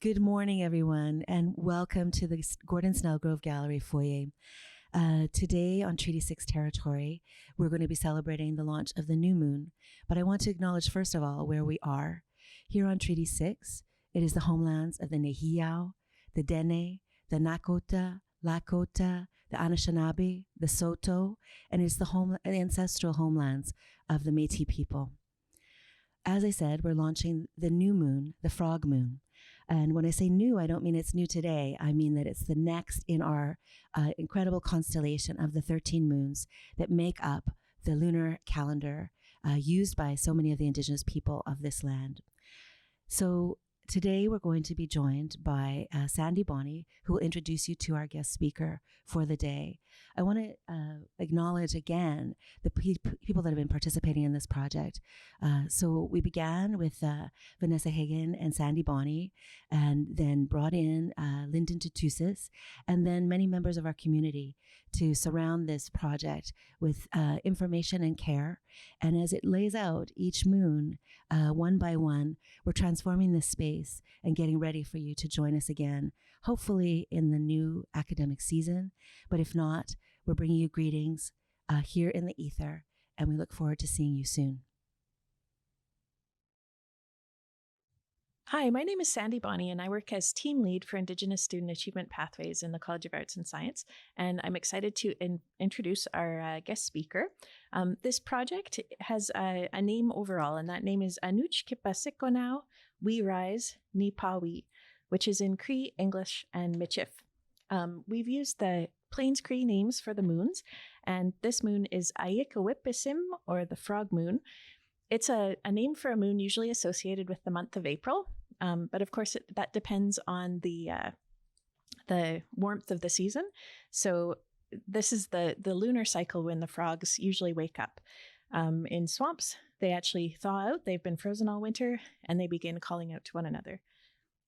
Good morning, everyone, and welcome to the Gordon Snellgrove Gallery foyer. Today on Treaty 6 territory, we're going to be celebrating the launch of the new moon. But I want to acknowledge, first of all, where we are. Here on Treaty 6, it is the homelands of the Nehiyaw, the Dene, the Nakota, Lakota, the Anishinaabe, the Saulteaux, and it's the ancestral homelands of the Métis people. As I said, we're launching the new moon, the frog moon. And when I say new, I don't mean it's new today. I mean that it's the next in our incredible constellation of the 13 moons that make up the lunar calendar used by so many of the indigenous people of this land. So today we're going to be joined by Sandy Bonney, who will introduce you to our guest speaker for the day. I want to acknowledge again the people that have been participating in this project. So we began with Vanessa Hagen and Sandy Bonney, and then brought in Lyndon Tutusis, and then many members of our community to surround this project with information and care. And as it lays out each moon, one by one, we're transforming this space and getting ready for you to join us again, hopefully in the new academic season. But if not, we're bringing you greetings here in the ether, and we look forward to seeing you soon. Hi, my name is Sandy Bonney, and I work as team lead for Indigenous Student Achievement Pathways in the College of Arts and Science. And I'm excited to introduce our guest speaker. This project has a name overall, and that name is Anuch Kipasikonau We Rise Ni Pawi, which is in Cree, English, and Michif. We've used the Plains Cree names for the moons, and this moon is Ayikawipisim, or the frog moon. It's a name for a moon usually associated with the month of April, but of course that depends on the warmth of the season. So this is the lunar cycle when the frogs usually wake up. In swamps, they actually thaw out. They've been frozen all winter, and they begin calling out to one another.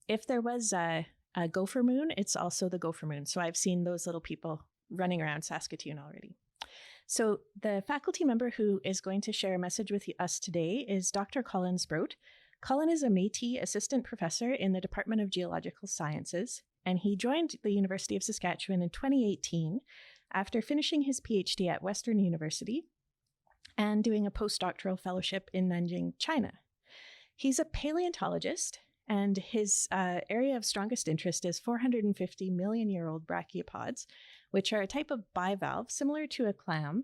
If there was a gopher moon, it's also the gopher moon. So I've seen those little people running around Saskatoon already. So the faculty member who is going to share a message with us today is Dr. Colin Sproat. Colin is a Métis assistant professor in the Department of Geological Sciences, and he joined the University of Saskatchewan in 2018 after finishing his PhD at Western University and doing a postdoctoral fellowship in Nanjing, China. He's a paleontologist, and his area of strongest interest is 450 million-year-old brachiopods, which are a type of bivalve similar to a clam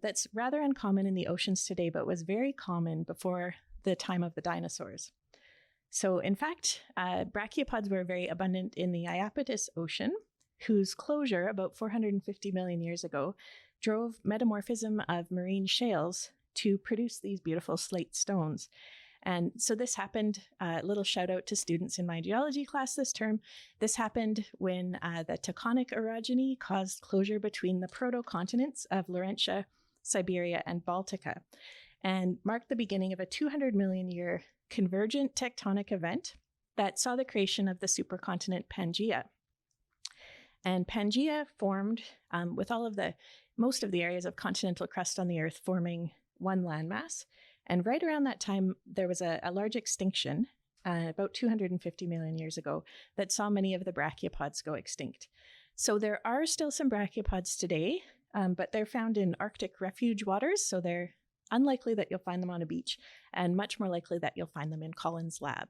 that's rather uncommon in the oceans today, but was very common before the time of the dinosaurs. So in fact, brachiopods were very abundant in the Iapetus Ocean, whose closure about 450 million years ago drove metamorphism of marine shales to produce these beautiful slate stones. And so this happened, little shout out to students in my geology class this term. This happened when the tectonic orogeny caused closure between the proto-continents of Laurentia, Siberia, and Baltica, and marked the beginning of a 200 million year convergent tectonic event that saw the creation of the supercontinent Pangaea. And Pangaea formed with most of the areas of continental crust on the Earth forming one landmass. And right around that time, there was a large extinction, about 250 million years ago, that saw many of the brachiopods go extinct. So there are still some brachiopods today, but they're found in Arctic refuge waters, so they're unlikely that you'll find them on a beach, and much more likely that you'll find them in Colin's lab.